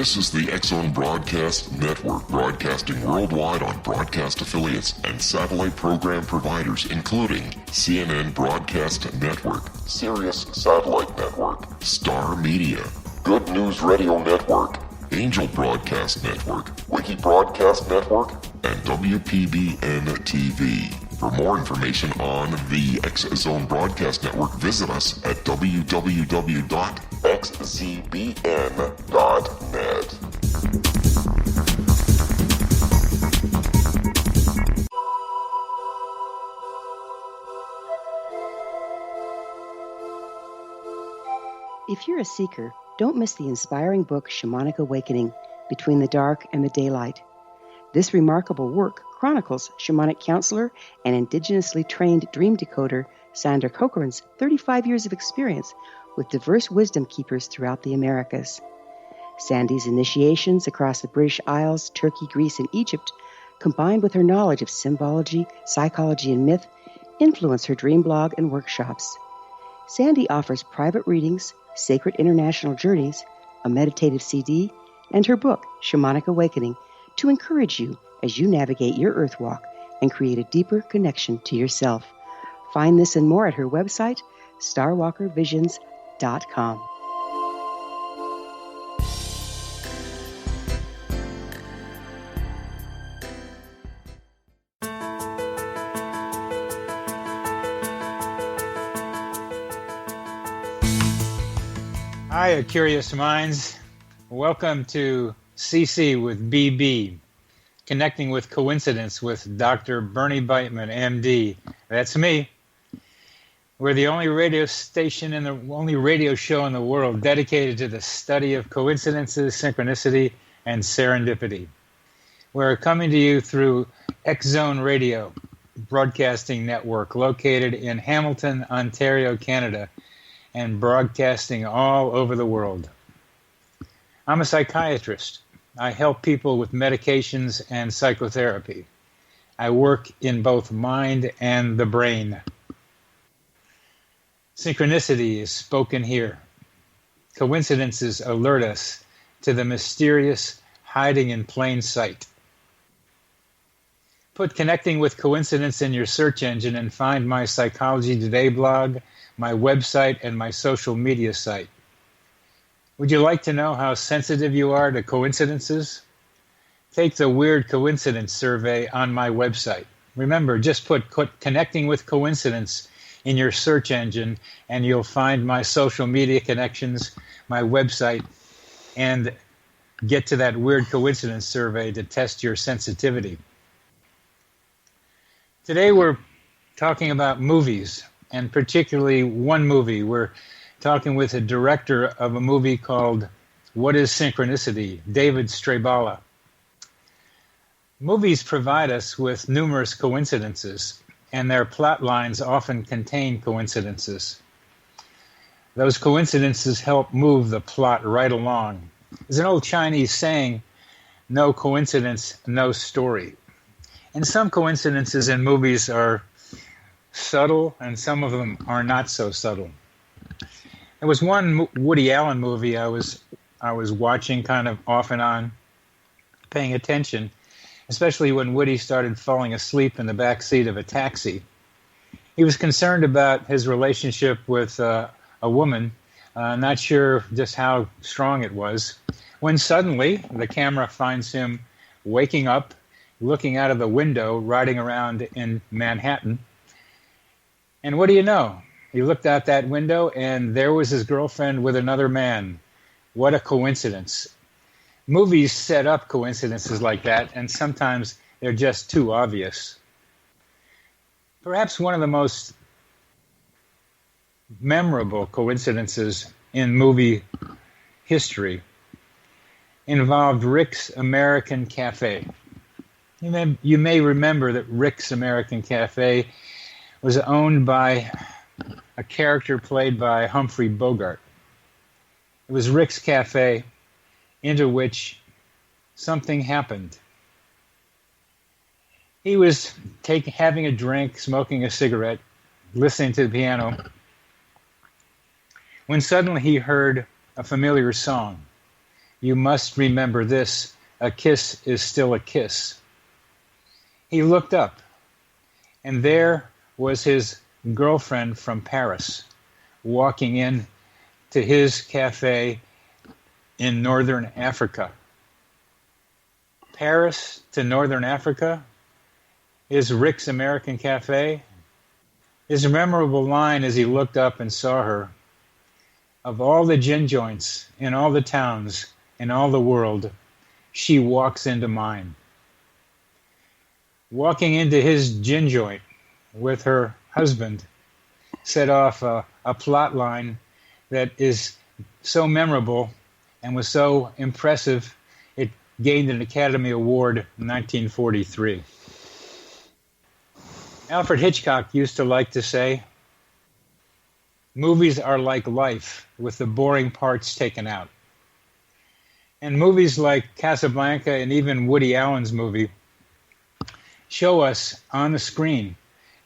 This is the X-Zone Broadcast Network, broadcasting worldwide on broadcast affiliates and satellite program providers, including CNN Broadcast Network, Sirius Satellite Network, Star Media, Good News Radio Network, Angel Broadcast Network, Wiki Broadcast Network, and WPBN TV. For more information on the X-Zone Broadcast Network, visit us at www.xzbn.net. If you're a seeker, don't miss the inspiring book Shamanic Awakening, Between the Dark and the Daylight. This remarkable work chronicles shamanic counselor and indigenously trained dream decoder Sandra Cochran's 35 years of experience with diverse wisdom keepers throughout the Americas. Sandy's initiations across the British Isles, Turkey, Greece, and Egypt, combined with her knowledge of symbology, psychology, and myth, influence her dream blog and workshops. Sandy offers private readings, sacred international journeys, a meditative CD, and her book, Shamanic Awakening, to encourage you as you navigate your earth walk and create a deeper connection to yourself. Find this and more at her website, starwalkervisions.com. Hi, curious minds. Welcome to CC with BB, Connecting with Coincidence with Dr. Bernie Beitman, MD. That's me. We're the only radio station and the only radio show in the world dedicated to the study of coincidences, synchronicity, and serendipity. We're coming to you through X-Zone Radio Broadcasting Network, located in Hamilton, Ontario, Canada, and broadcasting all over the world. I'm a psychiatrist. I help people with medications and psychotherapy. I work in both mind and the brain. Synchronicity is spoken here. Coincidences alert us to the mysterious hiding in plain sight. Put Connecting with Coincidence in your search engine and find my Psychology Today blog, my website, and my social media site. Would you like to know how sensitive you are to coincidences? Take the Weird Coincidence survey on my website. Remember, just put Connecting with Coincidence in your search engine and you'll find my social media connections, my website, and get to that Weird Coincidence survey to test your sensitivity. Today we're talking about movies, and particularly one movie. We're talking with a director of a movie called What is Synchronicity, David Strabala. Movies provide us with numerous coincidences, and their plot lines often contain coincidences. Those coincidences help move the plot right along. There's an old Chinese saying, no coincidence, no story. And some coincidences in movies are subtle, and some of them are not so subtle. There was one Woody Allen movie I was watching kind of off and on, paying attention, especially when Woody started falling asleep in the back seat of a taxi. He was concerned about his relationship with a woman, not sure just how strong it was, when suddenly the camera finds him waking up, looking out of the window, riding around in Manhattan. And what do you know? He looked out that window, and there was his girlfriend with another man. What a coincidence. Movies set up coincidences like that, and sometimes they're just too obvious. Perhaps one of the most memorable coincidences in movie history involved Rick's American Cafe. You may remember that Rick's American Cafe was owned by a character played by Humphrey Bogart. It was Rick's Cafe, into which something happened. He was having a drink, smoking a cigarette, listening to the piano, when suddenly he heard a familiar song. You must remember this. A kiss is still a kiss. He looked up, and there was his girlfriend from Paris walking in to his cafe in northern Africa. Paris to northern Africa is Rick's American Cafe. His memorable line as he looked up and saw her, of all the gin joints in all the towns in all the world, she walks into mine. Walking into his gin joint with her husband set off a plot line that is so memorable and was so impressive, it gained an Academy Award in 1943. Alfred Hitchcock used to like to say, movies are like life with the boring parts taken out. And movies like Casablanca and even Woody Allen's movie show us on the screen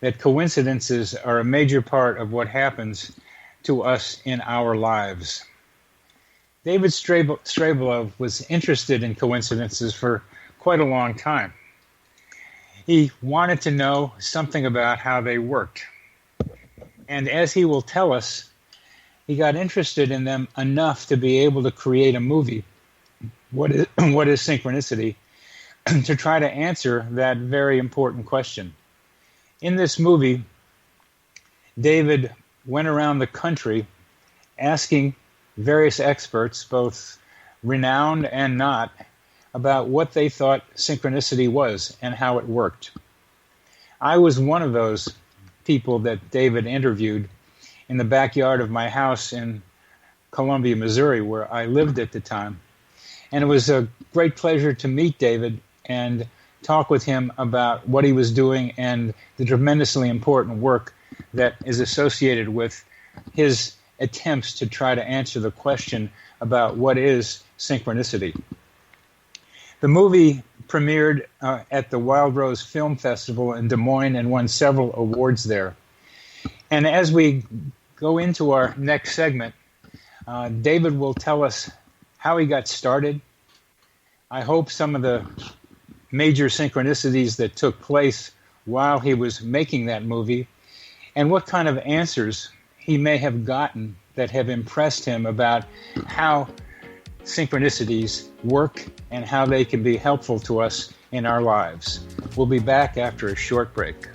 that coincidences are a major part of what happens to us in our lives. David Strabala was interested in coincidences for quite a long time. He wanted to know something about how they worked. And as he will tell us, he got interested in them enough to be able to create a movie. What is synchronicity? To try to answer that very important question. In this movie, David went around the country asking various experts, both renowned and not, about what they thought synchronicity was and how it worked. I was one of those people that David interviewed in the backyard of my house in Columbia, Missouri, where I lived at the time. And it was a great pleasure to meet David and talk with him about what he was doing and the tremendously important work that is associated with his attempts to try to answer the question about what is synchronicity. The movie premiered at the Wild Rose Film Festival in Des Moines and won several awards there. And as we go into our next segment, David will tell us how he got started. I hope some of the major synchronicities that took place while he was making that movie, and what kind of answers he may have gotten that have impressed him about how synchronicities work and how they can be helpful to us in our lives. We'll be back after a short break.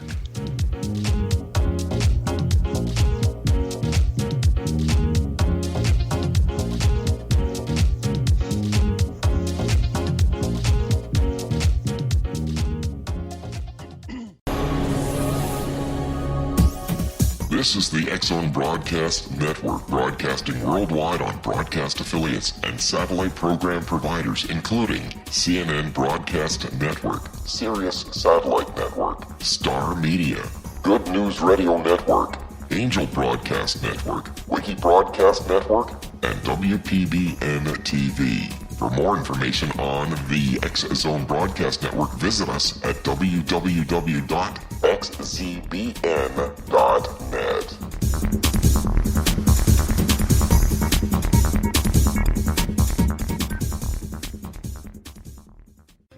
This is the X-Zone Broadcast Network, broadcasting worldwide on broadcast affiliates and satellite program providers, including CNN Broadcast Network, Sirius Satellite Network, Star Media, Good News Radio Network, Angel Broadcast Network, Wiki Broadcast Network, and WPBN TV. For more information on the X-Zone Broadcast Network, visit us at www.xzbn.net.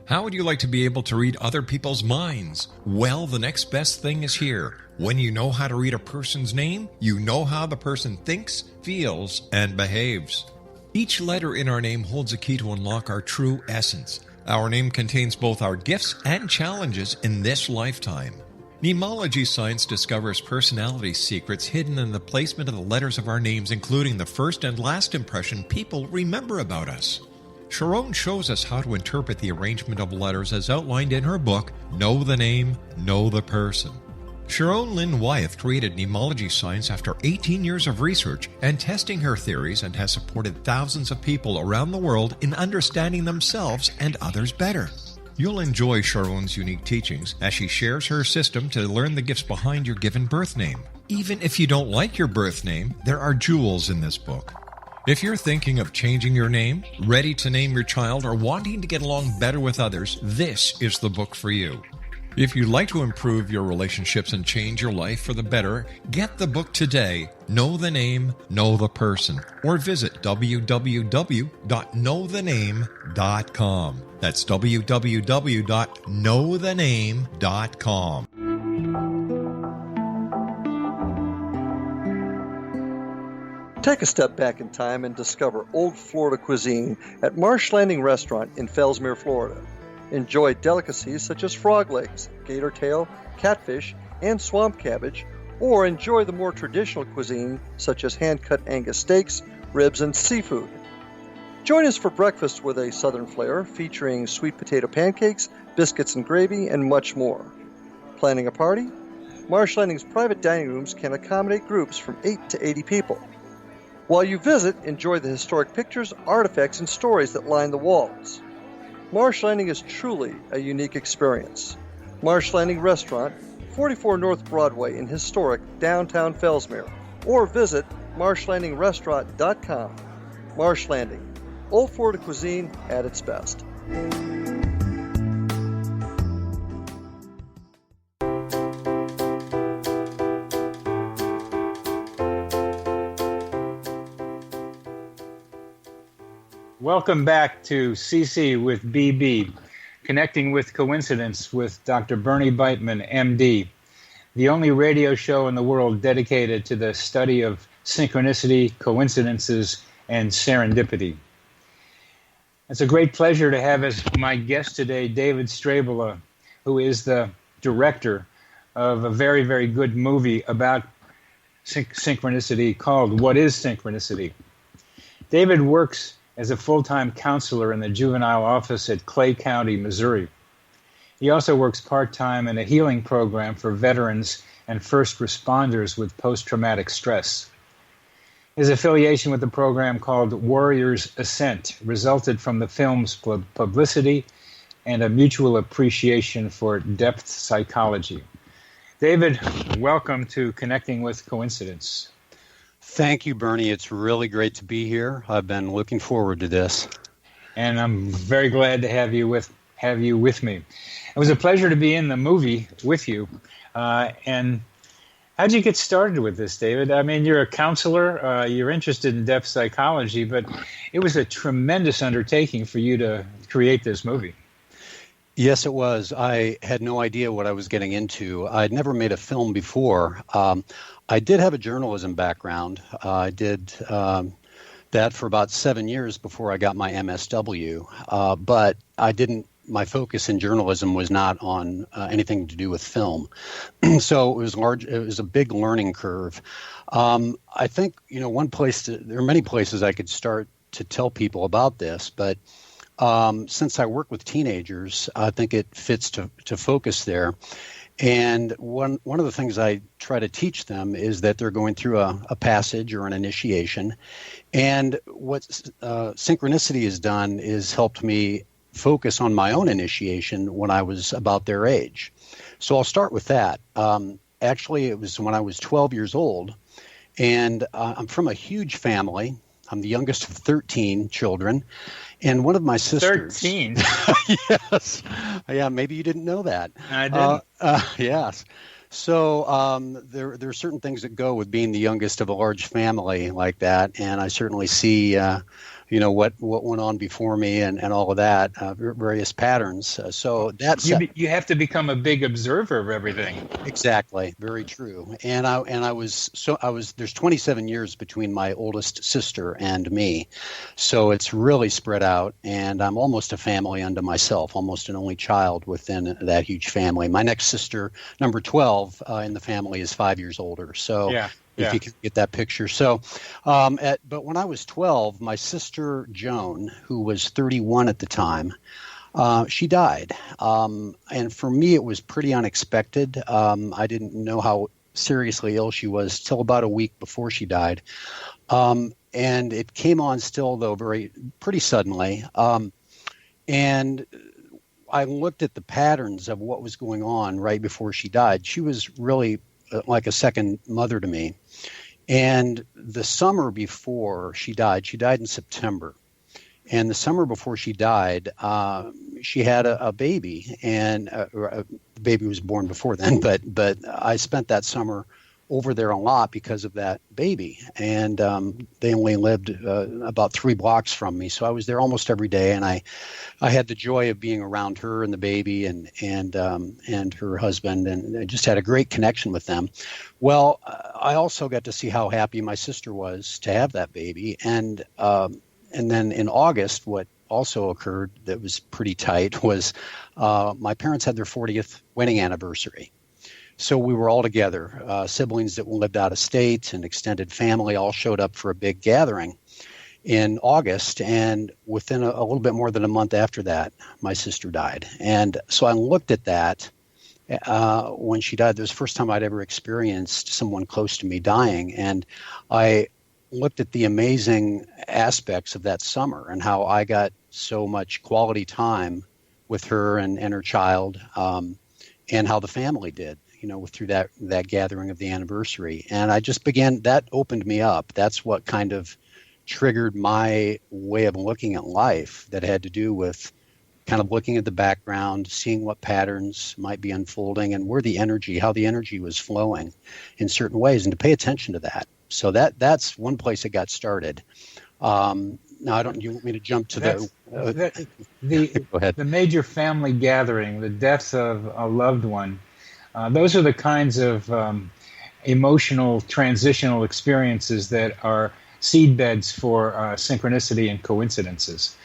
How would you like to be able to read other people's minds? Well, the next best thing is here. When you know how to read a person's name, you know how the person thinks, feels, and behaves. Each letter in our name holds a key to unlock our true essence. Our name contains both our gifts and challenges in this lifetime. Mnemology science discovers personality secrets hidden in the placement of the letters of our names, including the first and last impression people remember about us. Sharon shows us how to interpret the arrangement of letters as outlined in her book, Know the Name, Know the Person. Sharon Lynn Wyeth created mnemology science after 18 years of research and testing her theories, and has supported thousands of people around the world in understanding themselves and others better. You'll enjoy Sharon's unique teachings as she shares her system to learn the gifts behind your given birth name. Even if you don't like your birth name, there are jewels in this book. If you're thinking of changing your name, ready to name your child, or wanting to get along better with others, this is the book for you. If you'd like to improve your relationships and change your life for the better, get the book today, Know the Name, Know the Person, or visit www.knowthename.com. That's www.knowthename.com. Take a step back in time and discover old Florida cuisine at Marsh Landing Restaurant in Fellsmere, Florida. Enjoy delicacies such as frog legs, gator tail, catfish, and swamp cabbage, or enjoy the more traditional cuisine such as hand-cut Angus steaks, ribs, and seafood. Join us for breakfast with a southern flair featuring sweet potato pancakes, biscuits and gravy, and much more. Planning a party? Marsh Landing's private dining rooms can accommodate groups from 8 to 80 people. While you visit, enjoy the historic pictures, artifacts, and stories that line the walls. Marsh Landing is truly a unique experience. Marsh Landing Restaurant, 44 North Broadway in historic downtown Fellsmere, or visit marshlandingrestaurant.com. Marsh Landing, old Florida cuisine at its best. Welcome back to CC with BB, Connecting with Coincidence with Dr. Bernie Beitman, MD, the only radio show in the world dedicated to the study of synchronicity, coincidences, and serendipity. It's a great pleasure to have as my guest today David Strabala, who is the director of a very, very good movie about synchronicity called What is Synchronicity? David works as a full-time counselor in the juvenile office at Clay County, Missouri. He also works part-time in a healing program for veterans and first responders with post-traumatic stress. His affiliation with the program called Warriors Ascent resulted from the film's publicity and a mutual appreciation for depth psychology. David, welcome to Connecting with Coincidence. Thank you, Bernie. It's really great to be here. I've been looking forward to this. And I'm very glad to have you with me. It was a pleasure to be in the movie with you. And how did you get started with this, David? I mean, you're a counselor. You're interested in depth psychology, but it was a tremendous undertaking for you to create this movie. Yes, it was. I had no idea what I was getting into. I'd never made a film before. I did have a journalism background. I did that for about 7 years before I got my MSW, but my focus in journalism was not on anything to do with film. So it was a big learning curve. I think, there are many places I could start to tell people about this, but since I work with teenagers, I think it fits to focus there. And one of the things I try to teach them is that they're going through a passage or an initiation. And what Synchronicity has done is helped me focus on my own initiation when I was about their age. So I'll start with that. Actually, it was when I was 12 years old, and I'm from a huge family. I'm the youngest of 13 children. And one of my sisters... 13? Yes. Yeah, maybe you didn't know that. I didn't. Yes. So there are certain things that go with being the youngest of a large family like that. And I certainly see, what went on before me and all of that, various patterns. So that's... You have to become a big observer of everything. Exactly. Very true. And there's 27 years between my oldest sister and me. So it's really spread out, and I'm almost a family unto myself, almost an only child within that huge family. My next sister, number 12 in the family, is 5 years older. So yeah. If you can get that picture. So, but when I was 12, my sister Joan, who was 31 at the time, she died. And for me, it was pretty unexpected. I didn't know how seriously ill she was till about a week before she died. And it came on still, though, pretty suddenly. And I looked at the patterns of what was going on right before she died. She was really like a second mother to me. And the summer before she died in September. And the summer before she died, she had a baby, and the baby was born before then. But I spent that summer over there a lot because of that baby, and they only lived about 3 blocks from me, so I was there almost every day, and I had the joy of being around her and the baby and her husband, and I just had a great connection with them. Well, I also got to see how happy my sister was to have that baby, and then in August, what also occurred that was pretty tight was my parents had their 40th wedding anniversary. So we were all together, siblings that lived out of state and extended family all showed up for a big gathering in August. And within a little bit more than a month after that, my sister died. And so I looked at that when she died. It was the first time I'd ever experienced someone close to me dying. And I looked at the amazing aspects of that summer and how I got so much quality time with her and her child, and how the family did, through that gathering of the anniversary. And I just that opened me up. That's what kind of triggered my way of looking at life, that had to do with kind of looking at the background, seeing what patterns might be unfolding and how the energy was flowing in certain ways, and to pay attention to that. So that's one place it got started. Now, you want me to jump to Go ahead. The major family gathering, the death of a loved one, those are the kinds of emotional transitional experiences that are seedbeds for synchronicity and coincidences.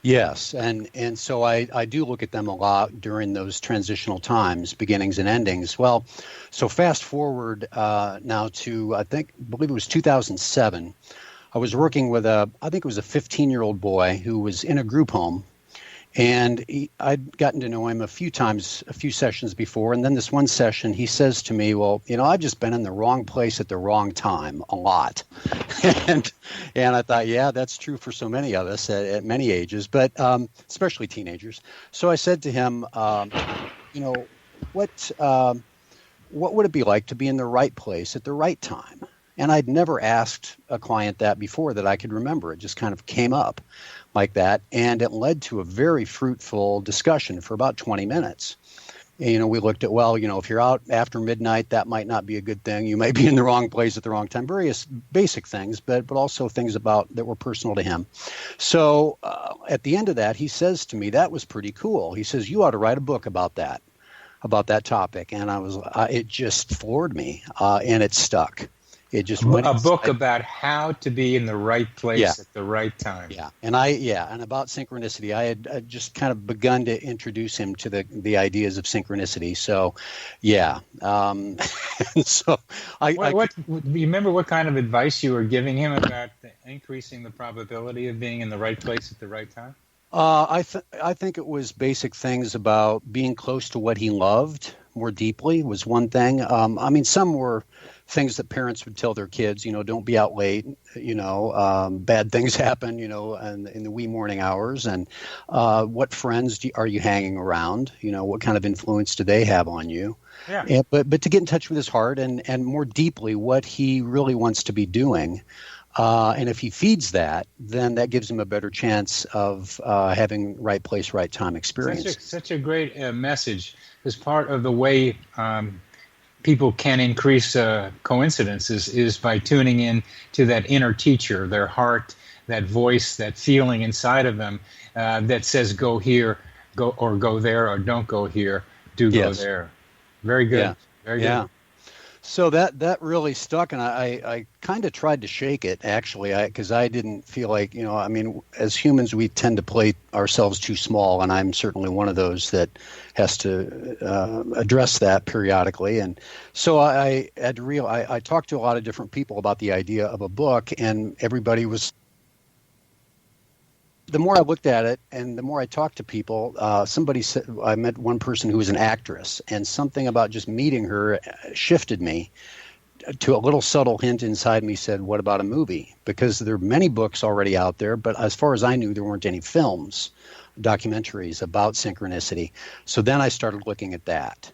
Yes, and so I do look at them a lot during those transitional times, beginnings and endings. Well, so fast forward now to, I believe it was 2007. I was working with I think it was a 15-year-old boy who was in a group home, and I'd gotten to know him a few times, a few sessions before, and then this one session he says to me, well, I've just been in the wrong place at the wrong time a lot. and I thought, yeah, that's true for so many of us at many ages, but especially teenagers. So I said to him, what would it be like to be in the right place at the right time? And I'd never asked a client that before that I could remember. It just kind of came up like that. And it led to a very fruitful discussion for about 20 minutes. And, we looked at, if you're out after midnight, that might not be a good thing. You might be in the wrong place at the wrong time. Various basic things, but also things that were personal to him. So at the end of that, he says to me, that was pretty cool. He says, you ought to write a book about that topic. And it just floored me, and it stuck. It just a book about how to be in the right place at the right time. Yeah, and about synchronicity. I had just kind of begun to introduce him to the ideas of synchronicity. So, yeah. And so you remember what kind of advice you were giving him about increasing the probability of being in the right place at the right time? I think it was basic things about being close to what he loved more deeply was one thing. Some were things that parents would tell their kids, don't be out late, bad things happen, and in the wee morning hours, and what friends are you hanging around, what kind of influence do they have on you? Yeah. But to get in touch with his heart and more deeply what he really wants to be doing. And if he feeds that, then that gives him a better chance of having right place, right time experience. Such a great message. As part of the way people can increase coincidences is by tuning in to that inner teacher, their heart, that voice, that feeling inside of them that says go here, go there, or don't go here, go there. Very good. Yeah. Very good. Yeah. So that really stuck, and I kind of tried to shake it, actually, because I didn't feel like, as humans, we tend to play ourselves too small, and I'm certainly one of those that has to address that periodically. And so I had to I talked to a lot of different people about the idea of a book, and everybody was... The more I looked at it and the more I talked to people, somebody said, I met one person who was an actress, and something about just meeting her shifted me to a little subtle hint inside me said, what about a movie? Because there are many books already out there, but as far as I knew, there weren't any films, documentaries about synchronicity. So then I started looking at that.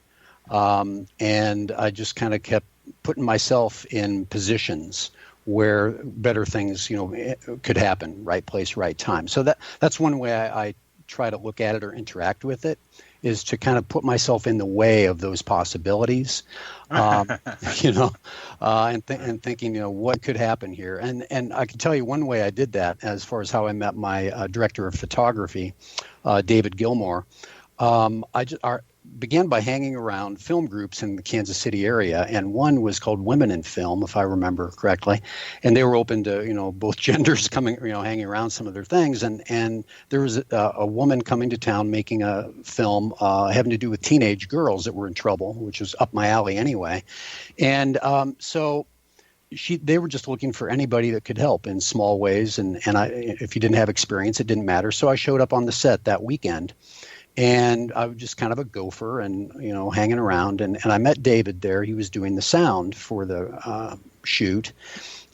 And I just kind of kept putting myself in positions where better things, could happen, right place, right time. So that's one way I try to look at it or interact with it, is to kind of put myself in the way of those possibilities, and thinking, what could happen here. And I can tell you one way I did that, as far as how I met my director of photography, David Gilmore. I began by hanging around film groups in the Kansas City area, and one was called Women in Film, if I remember correctly, and they were open to both genders coming, hanging around some of their things, and there was a woman coming to town making a film having to do with teenage girls that were in trouble, which was up my alley anyway, and so they were just looking for anybody that could help in small ways, and if you didn't have experience, it didn't matter. So I showed up on the set that weekend. And I was just kind of a gopher and, hanging around. And I met David there. He was doing the sound for the shoot.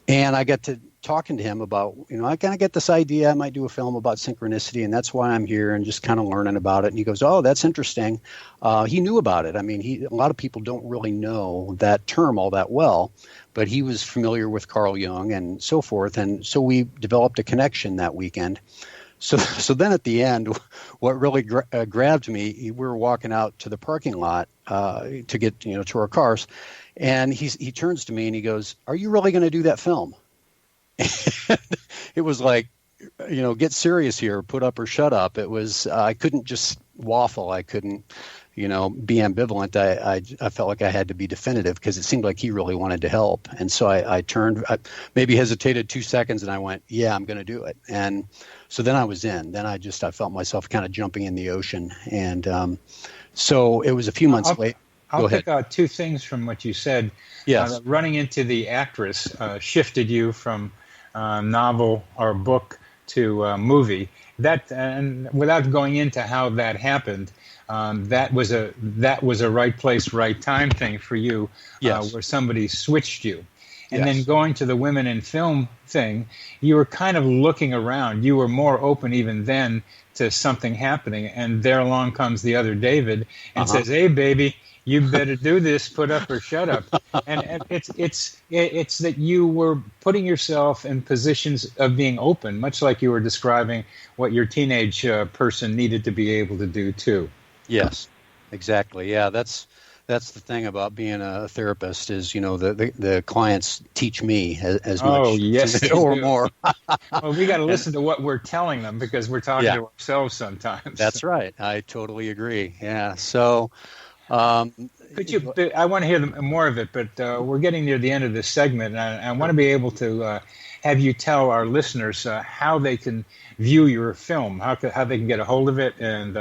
And I got to talking to him about, I kind of get this idea I might do a film about synchronicity, and that's why I'm here, and just kind of learning about it. And he goes, oh, that's interesting. He knew about it. I mean, a lot of people don't really know that term all that well, but he was familiar with Carl Jung and so forth. And so we developed a connection that weekend. So then at the end, what really grabbed me, we were walking out to the parking lot to get to our cars, and he turns to me and he goes, "Are you really going to do that film?" It was like, get serious here, put up or shut up. It was I couldn't just waffle. I couldn't be ambivalent. I felt like I had to be definitive, because it seemed like he really wanted to help. And so I turned, maybe hesitated 2 seconds, and I went, yeah, I'm going to do it. And so then I was in. Then I felt myself kind of jumping in the ocean. And so it was a few months later. I'll pick out two things from what you said. Yes. Running into the actress shifted you from novel or book to movie. That, and without going into how that happened, that was a right place, right time thing for you, yes. Where somebody switched you. And yes. then going to the Women in Film thing, you were kind of looking around. You were more open even then to something happening. And there along comes the other David and says, hey, baby, you better do this, put up or shut up. And it's that you were putting yourself in positions of being open, much like you were describing what your teenage person needed to be able to do too. Yes, exactly. Yeah, that's the thing about being a therapist is, the clients teach me as much yes, or more. Well, we got to listen to what we're telling them, because we're talking to ourselves sometimes. That's right. I totally agree. Yeah. So, could you? I want to hear more of it, but we're getting near the end of this segment, and I want to be able to have you tell our listeners how they can view your film, how they can get a hold of it, and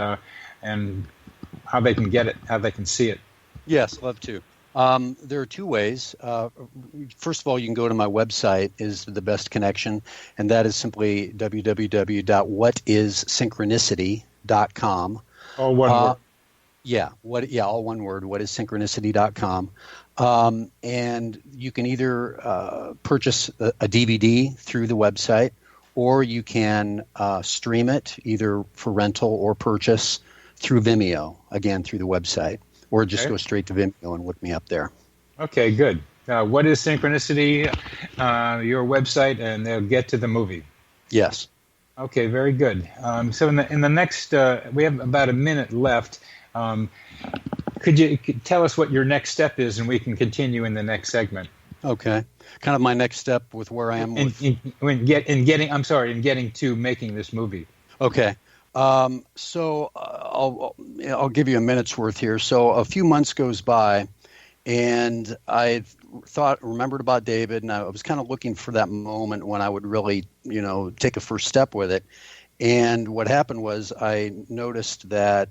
how they can get it, how they can see it. Yes, love to. There are two ways. First of all, you can go to my website, is the best connection, and that is simply www.whatissynchronicity.com. All one word. All one word, whatissynchronicity.com. And you can either purchase a DVD through the website, or you can stream it either for rental or purchase through Vimeo, again, through the website. Or just go straight to Vimeo and look me up there. Okay, good. What is Synchronicity? Your website, and they'll get to the movie. Yes. Okay, very good. So in the next, we have about a minute left. Could you tell us what your next step is, and we can continue in the next segment? Okay. Kind of my next step with where I am in getting to making this movie. Okay. So I'll give you a minute's worth here. So a few months goes by, and I remembered about David, and I was kind of looking for that moment when I would really, take a first step with it. And what happened was I noticed that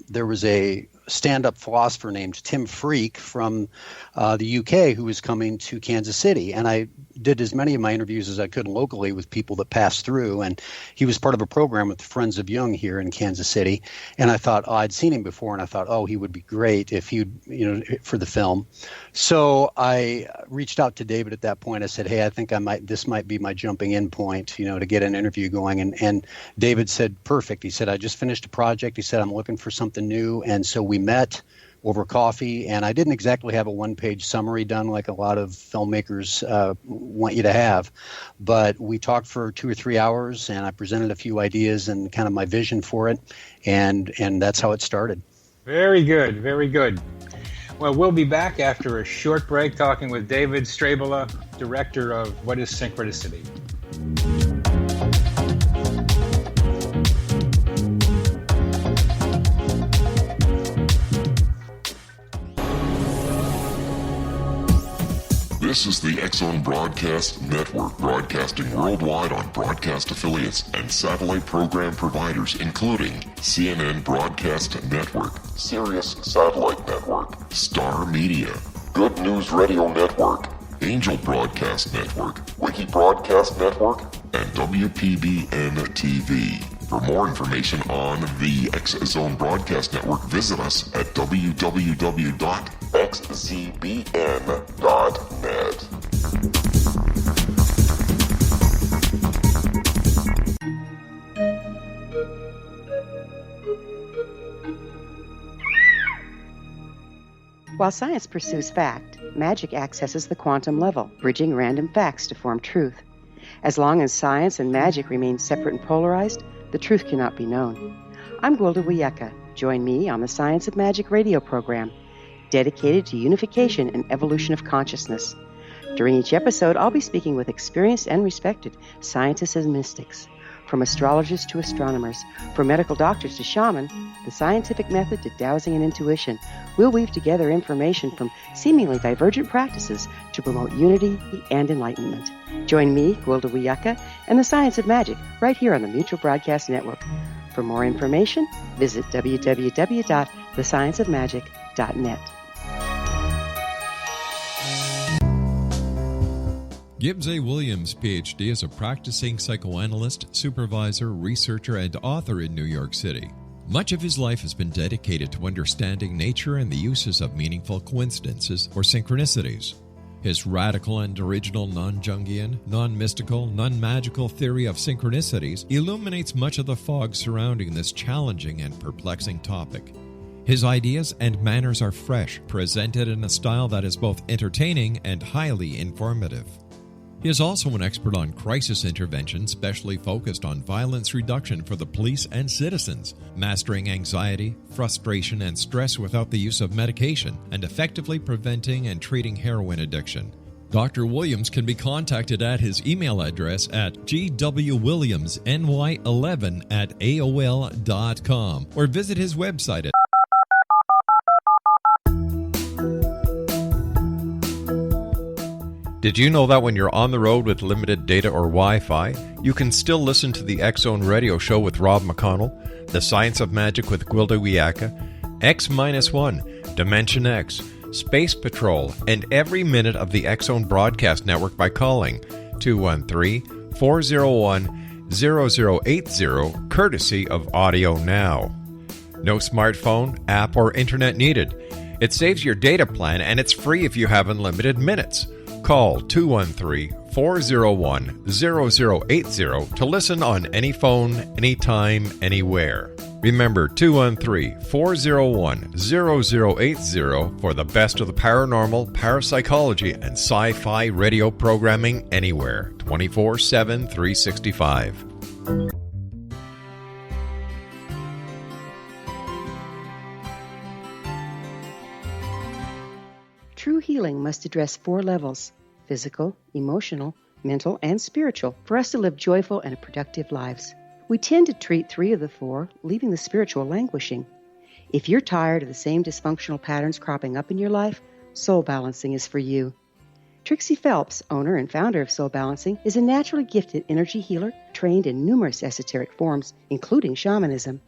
there was a stand-up philosopher named Tim Freak from the UK who was coming to Kansas City. And I did as many of my interviews as I could locally with people that passed through. And he was part of a program with the Friends of Jung here in Kansas City. And I thought, I'd seen him before, and I thought, he would be great if he'd, for the film. So I reached out to David at that point. I said, hey, I think this might be my jumping in point, to get an interview going. And David said, perfect. He said, I just finished a project. He said, I'm looking for something new. And so we met. over coffee, and I didn't exactly have a one-page summary done like a lot of filmmakers want you to have, but we talked for 2 or 3 hours, and I presented a few ideas and kind of my vision for it, and that's how it started. Very good, very good. Well, we'll be back after a short break talking with David Strabala, director of What is Synchronicity? This is the X-Zone Broadcast Network, broadcasting worldwide on broadcast affiliates and satellite program providers, including CNN Broadcast Network, Sirius Satellite Network, Star Media, Good News Radio Network, Angel Broadcast Network, Wiki Broadcast Network, and WPBN TV. For more information on the X-Zone Broadcast Network, visit us at www.xzbn.net. While science pursues fact, magic accesses the quantum level, bridging random facts to form truth. As long as science and magic remain separate and polarized, the truth cannot be known. I'm Gwilda Wiyaka. Join me on the Science of Magic radio program, dedicated to unification and evolution of consciousness. During each episode, I'll be speaking with experienced and respected scientists and mystics. From astrologers to astronomers, from medical doctors to shaman, the scientific method to dowsing and intuition, we'll weave together information from seemingly divergent practices to promote unity and enlightenment. Join me, Gwilda Wiyaka, and the Science of Magic right here on the Mutual Broadcast Network. For more information, visit www.thescienceofmagic.net. Gibbs A. Williams, Ph.D., is a practicing psychoanalyst, supervisor, researcher, and author in New York City. Much of his life has been dedicated to understanding nature and the uses of meaningful coincidences or synchronicities. His radical and original non-Jungian, non-mystical, non-magical theory of synchronicities illuminates much of the fog surrounding this challenging and perplexing topic. His ideas and manners are fresh, presented in a style that is both entertaining and highly informative. He is also an expert on crisis intervention, specially focused on violence reduction for the police and citizens, mastering anxiety, frustration, and stress without the use of medication, and effectively preventing and treating heroin addiction. Dr. Williams can be contacted at his email address at gwwilliamsny11@aol.com or visit his website at Did you know that when you're on the road with limited data or Wi-Fi, you can still listen to the X-Zone Radio Show with Rob McConnell, The Science of Magic with Gwilda Wiyaka, X-1, Dimension X, Space Patrol, and every minute of the X-Zone Broadcast Network by calling 213-401-0080, courtesy of Audio Now. No smartphone, app, or internet needed. It saves your data plan, and it's free if you have unlimited minutes. Call 213-401-0080 to listen on any phone, anytime, anywhere. Remember 213-401-0080 for the best of the paranormal, parapsychology, and sci-fi radio programming anywhere, 24/7, 365. True healing must address 4 levels: physical, emotional, mental, and spiritual, for us to live joyful and productive lives. We tend to treat 3 of the 4, leaving the spiritual languishing. If you're tired of the same dysfunctional patterns cropping up in your life, Soul Balancing is for you. Trixie Phelps, owner and founder of Soul Balancing, is a naturally gifted energy healer trained in numerous esoteric forms, including shamanism.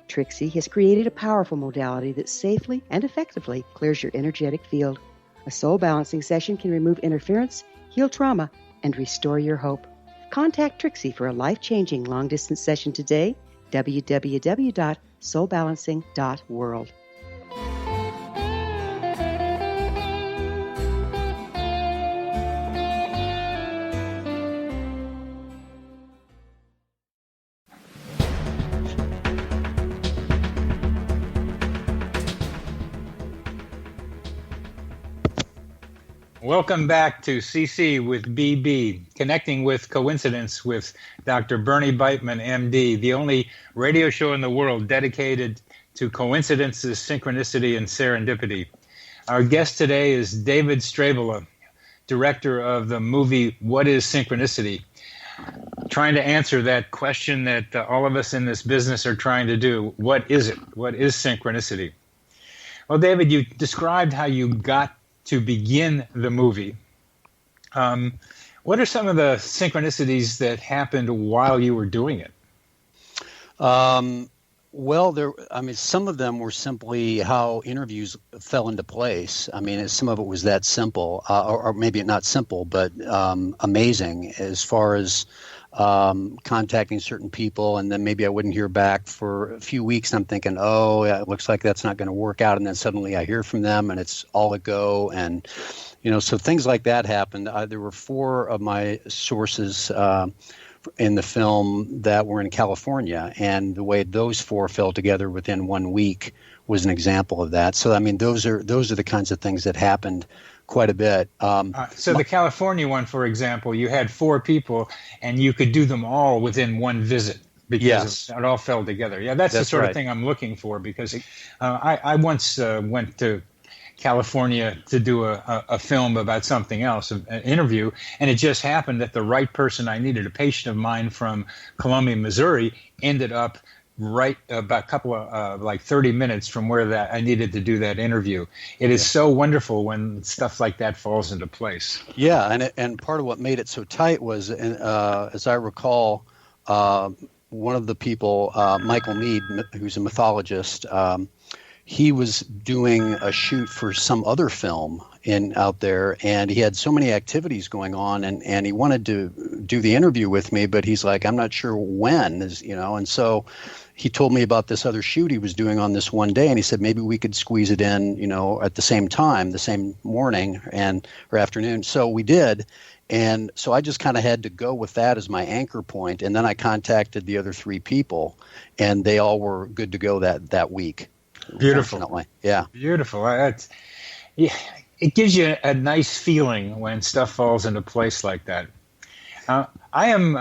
Trixie has created a powerful modality that safely and effectively clears your energetic field. A soul balancing session can remove interference, heal trauma, and restore your hope. Contact Trixie for a life-changing long-distance session today, www.soulbalancing.world. Welcome back to CC with BB, Connecting with Coincidence with Dr. Bernie Beitman, MD, the only radio show in the world dedicated to coincidences, synchronicity, and serendipity. Our guest today is David Strabala, director of the movie What is Synchronicity? Trying to answer that question that all of us in this business are trying to do. What is it? What is synchronicity? Well, David, you described how you got to begin the movie. What are some of the synchronicities that happened while you were doing it? Well, some of them were simply how interviews fell into place. I mean, some of it was that simple, or maybe not simple, but amazing as far as contacting certain people, and then maybe I wouldn't hear back for a few weeks. And I'm thinking, oh, yeah, it looks like that's not going to work out. And then suddenly I hear from them, and it's all a go. And, so things like that happened. There were 4 of my sources in the film that were in California, and the way those 4 fell together within 1 week was an example of that. So, I mean, those are the kinds of things that happened quite a bit. So the California one, for example, you had 4 people, and you could do them all within one visit because it all fell together. Yeah, that's the sort of thing I'm looking for, because I once went to California to do a film about something else, an interview, and it just happened that the right person I needed, a patient of mine from Columbia, Missouri, ended up right about a couple of 30 minutes from where that I needed to do that interview. It is so wonderful when stuff like that falls into place. Yeah, and part of what made it so tight was, as I recall, one of the people, Michael Mead, who's a mythologist, he was doing a shoot for some other film out there, and he had so many activities going on, and he wanted to do the interview with me, but he's like, I'm not sure when, and so he told me about this other shoot he was doing on this one day, and he said maybe we could squeeze it in, at the same time, the same morning or afternoon. So we did. And so I just kind of had to go with that as my anchor point, and then I contacted the other 3 people, and they all were good to go that week. Beautiful. Definitely. Yeah. Beautiful. It gives you a nice feeling when stuff falls into place like that. I am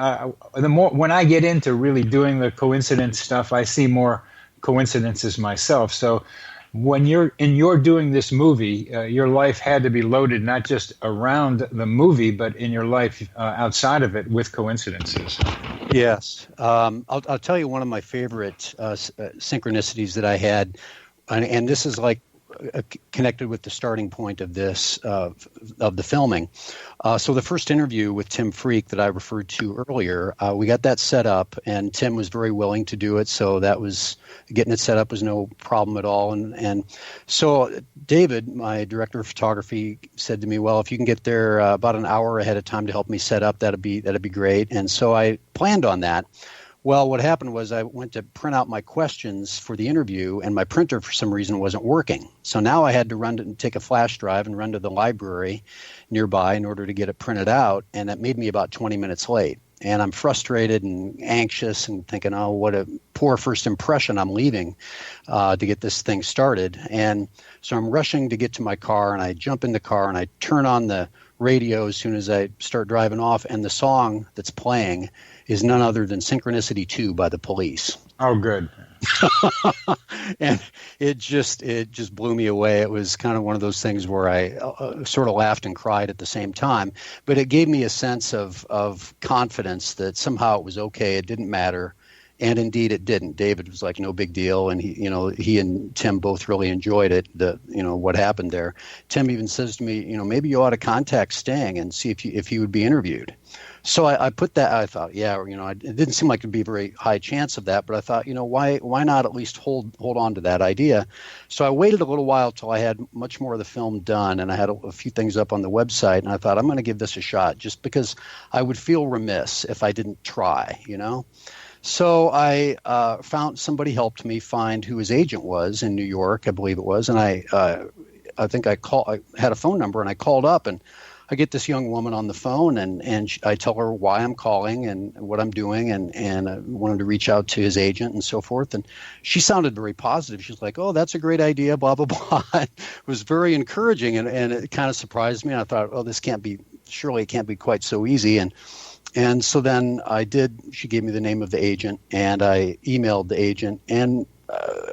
when I get into really doing the coincidence stuff, I see more coincidences myself. So when you're doing this movie, your life had to be loaded not just around the movie, but in your life outside of it with coincidences. Yes. I'll tell you one of my favorite synchronicities that I had, and this is like connected with the starting point of this of the filming. So the first interview with Tim Freak that I referred to earlier, we got that set up, and Tim was very willing to do it. So that was getting it set up was no problem at all. And so David, my director of photography, said to me, "Well, if you can get there about an hour ahead of time to help me set up, that'd be great." And so I planned on that. Well, what happened was I went to print out my questions for the interview, and my printer, for some reason, wasn't working. So now I had to run and take a flash drive and run to the library nearby in order to get it printed out, and that made me about 20 minutes late. And I'm frustrated and anxious and thinking, oh, what a poor first impression I'm leaving to get this thing started. And so I'm rushing to get to my car, and I jump in the car, and I turn on the radio as soon as I start driving off, and the song that's playing is none other than Synchronicity 2 by the Police. Oh, good. And it just blew me away. It was kind of one of those things where I sort of laughed and cried at the same time. But it gave me a sense of confidence that somehow it was okay. It didn't matter. And indeed it didn't. David was like, no big deal. And he and Tim both really enjoyed it, what happened there. Tim even says to me, maybe you ought to contact Sting and see if he would be interviewed. So I put that, I thought, it didn't seem like it'd be a very high chance of that, but I thought, why not at least hold on to that idea? So I waited a little while till I had much more of the film done, and I had a few things up on the website, and I thought, I'm going to give this a shot, just because I would feel remiss if I didn't try, So I found somebody helped me find who his agent was in New York, I believe it was, and I think I had a phone number, and I called up, and I I get this young woman on the phone, and I tell her why I'm calling and what I'm doing, and I wanted to reach out to his agent and so forth. And she sounded very positive. She's like, "Oh, that's a great idea, blah, blah, blah." It was very encouraging, and it kind of surprised me. And I thought, oh, surely it can't be quite so easy. And so then she gave me the name of the agent, and I emailed the agent, and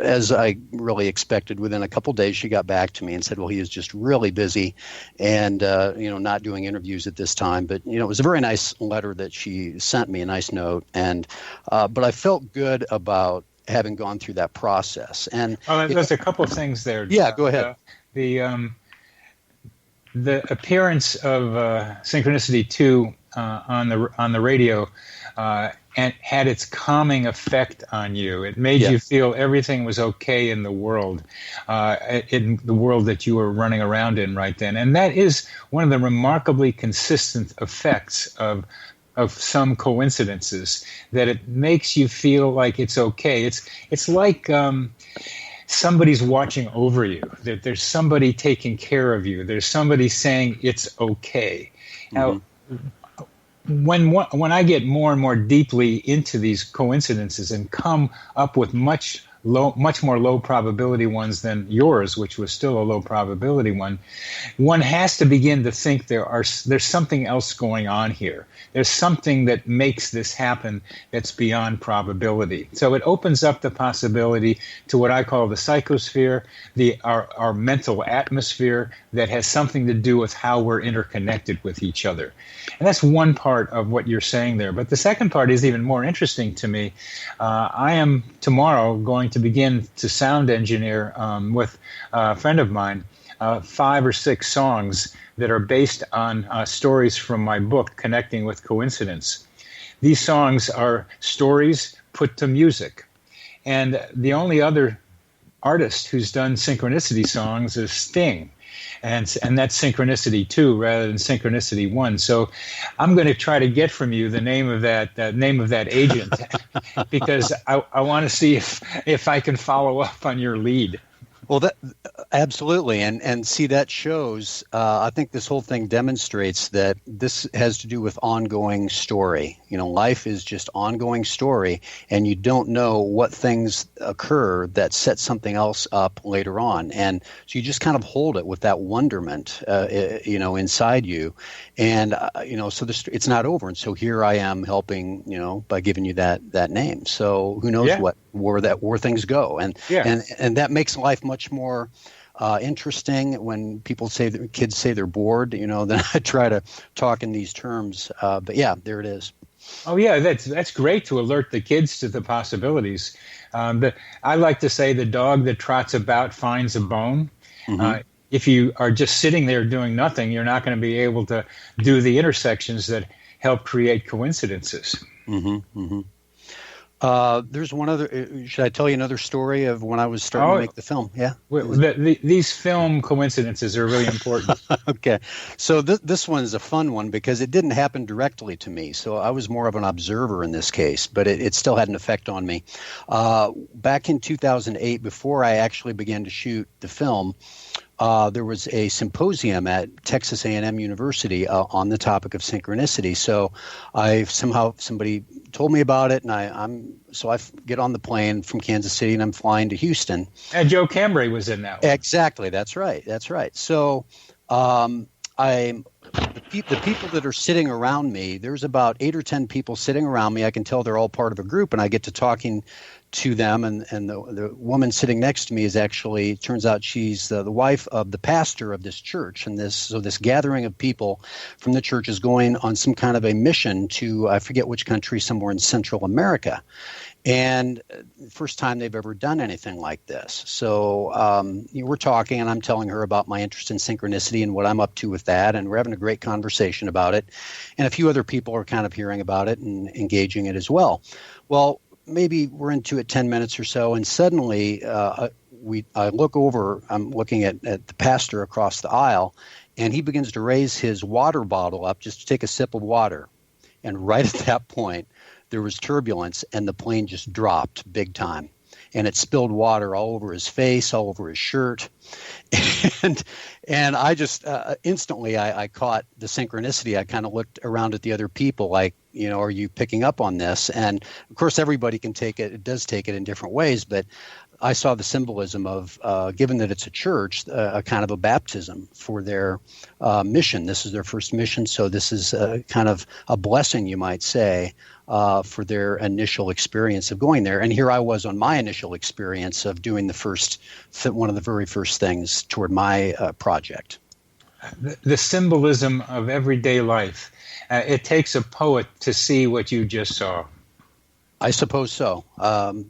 as I really expected, within a couple days, she got back to me and said, well, he is just really busy and, not doing interviews at this time. But, it was a very nice letter that she sent me, a nice note. And but I felt good about having gone through that process. And there's a couple of things there. Yeah, go ahead. The appearance of Synchronicity 2 on the radio and had its calming effect on you. It made you feel everything was okay in the world that you were running around in right then. And that is one of the remarkably consistent effects of some coincidences, that it makes you feel like it's okay. It's like somebody's watching over you, that there's somebody taking care of you. There's somebody saying it's okay. Now, when I get more and more deeply into these coincidences and come up with much more low probability ones than yours, which was still a low probability one has to begin to think there's something else going on here. There's something that makes this happen that's beyond probability. So it opens up the possibility to what I call the psychosphere, our mental atmosphere that has something to do with how we're interconnected with each other. And that's one part of what you're saying there. But the second part is even more interesting to me. I am tomorrow going to begin to sound engineer with a friend of mine 5 or 6 songs that are based on stories from my book, Connecting with Coincidence. These songs are stories put to music. And the only other artist who's done Synchronicity songs is Sting. And that's Synchronicity 2 rather than Synchronicity 1. So I'm going to try to get from you the name of that agent because I want to see if I can follow up on your lead. Well, that absolutely, and see, that shows. I think this whole thing demonstrates that this has to do with ongoing story. Life is just ongoing story, and you don't know what things occur that set something else up later on, and so you just kind of hold it with that wonderment, inside you, and so it's not over. And so here I am helping, by giving you that name. So who knows where things go, and that makes life much more interesting when kids say they're bored. Then I try to talk in these terms. But yeah, there it is. Oh yeah, that's great to alert the kids to the possibilities. I like to say the dog that trots about finds a bone. Mm-hmm. If you are just sitting there doing nothing, you're not going to be able to do the intersections that help create coincidences. Mm-hmm. Mm-hmm. There's one other. Should I tell you another story of when I was starting to make the film? Yeah. These film coincidences are really important. Okay. So this one is a fun one because it didn't happen directly to me. So I was more of an observer in this case, but it still had an effect on me. Back in 2008, before I actually began to shoot the film, there was a symposium at Texas A&M University on the topic of synchronicity. So somebody told me about it, and I get on the plane from Kansas City, and I'm flying to Houston. And Joe Cambray was in that one. Exactly, that's right. So the people that are sitting around me, there's about 8 or 10 people sitting around me. I can tell they're all part of a group, and I get to talking to them, and the woman sitting next to me turns out she's the wife of the pastor of this church, and this gathering of people from the church is going on some kind of a mission to, I forget which country, somewhere in Central America, and first time they've ever done anything like this. So we're talking, and I'm telling her about my interest in synchronicity and what I'm up to with that, and we're having a great conversation about it, and a few other people are kind of hearing about it and engaging it as well. Well, maybe we're into it 10 minutes or so, and suddenly I look over. I'm looking at the pastor across the aisle, and he begins to raise his water bottle up just to take a sip of water. And right at that point, there was turbulence, and the plane just dropped big time. and it spilled water all over his face, all over his shirt. And I just instantly I caught the synchronicity. I kind of looked around at the other people like, are you picking up on this? And of course, everybody can take it. It does take it in different ways, but I saw the symbolism of, given that it's a church, a kind of a baptism for their mission. This is their first mission, so this is kind of a blessing, you might say, for their initial experience of going there. And here I was on my initial experience of doing one of the very first things toward my project. The symbolism of everyday life. It takes a poet to see what you just saw. I suppose so.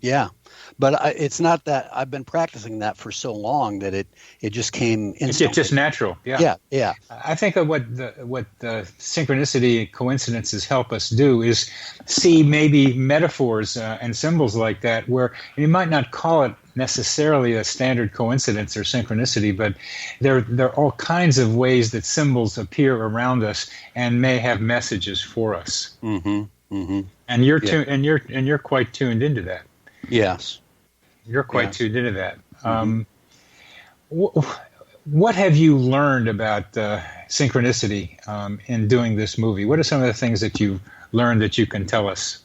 Yeah. But it's not that I've been practicing that for so long that it just came instantly. It's just natural. Yeah. Yeah. I think of what the synchronicity and coincidences help us do is see maybe metaphors and symbols like that where you might not call it necessarily a standard coincidence or synchronicity, but there are all kinds of ways that symbols appear around us and may have messages for us. Mm-hmm. Mm-hmm. And you're quite tuned into that. Yes. You're quite tuned into that. What have you learned about synchronicity in doing this movie? What are some of the things that you learned that you can tell us?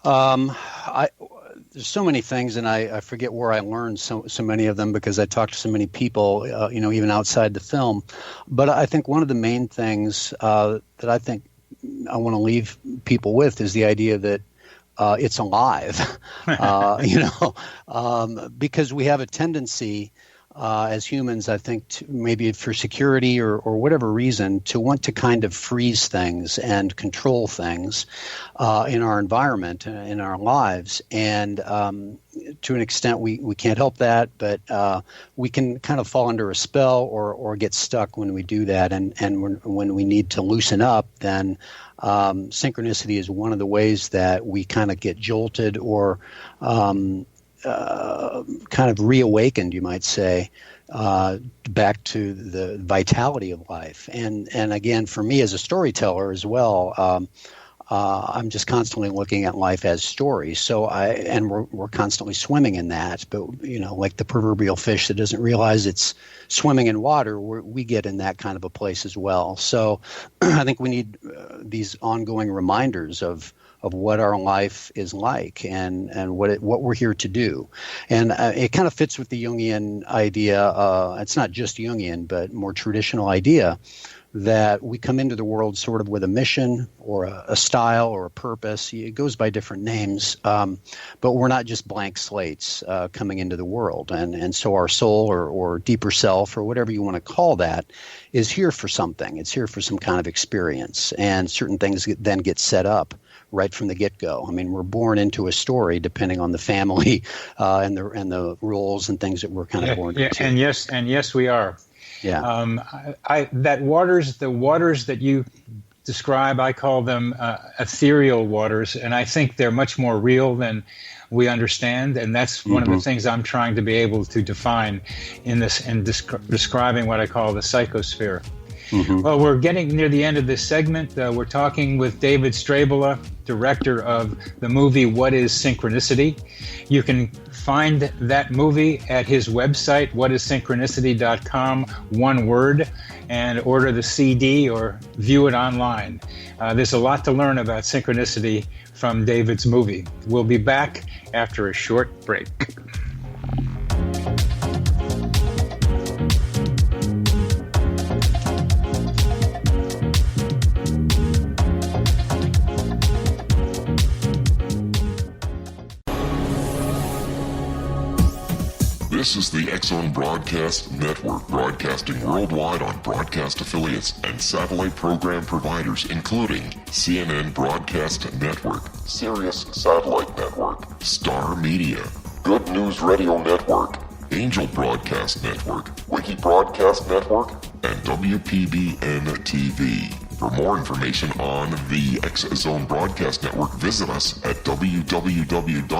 There's so many things, and I forget where I learned so many of them because I talked to so many people, even outside the film. But I think one of the main things that I think I want to leave people with is the idea that it's alive, because we have a tendency as humans, I think, to, maybe for security or whatever reason, to want to kind of freeze things and control things in our environment, in our lives. And to an extent, we can't help that, but we can kind of fall under a spell or get stuck when we do that. And when we need to loosen up, then synchronicity is one of the ways that we kind of get jolted or kind of reawakened, you might say, back to the vitality of life. And again, for me as a storyteller as well, I'm just constantly looking at life as stories. So we're constantly swimming in that. But like the proverbial fish that doesn't realize it's swimming in water, we get in that kind of a place as well. So I think we need these ongoing reminders of what our life is like and what we're here to do. And it kind of fits with the Jungian idea. It's not just Jungian, but more traditional idea that we come into the world sort of with a mission or a style or a purpose. It goes by different names, but we're not just blank slates coming into the world. And so our soul or deeper self or whatever you want to call that is here for something. It's here for some kind of experience. And certain things then get set up right from the get-go. I mean, we're born into a story depending on the family and the roles and things that we're kind of born into. And yes, we are. Yeah. The waters that you describe, I call them ethereal waters, and I think they're much more real than we understand, and that's one of the things I'm trying to be able to define in this and describing what I call the psychosphere. Mm-hmm. Well, we're getting near the end of this segment. We're talking with David Strabala, director of the movie What is Synchronicity? You can find that movie at his website, whatissynchronicity.com, one word, and order the CD or view it online. There's a lot to learn about synchronicity from David's movie. We'll be back after a short break. This is the X-Zone Broadcast Network, broadcasting worldwide on broadcast affiliates and satellite program providers, including CNN Broadcast Network, Sirius Satellite Network, Star Media, Good News Radio Network, Angel Broadcast Network, Wiki Broadcast Network, and WPBN TV. For more information on the X-Zone Broadcast Network, visit us at www.xzbn.net.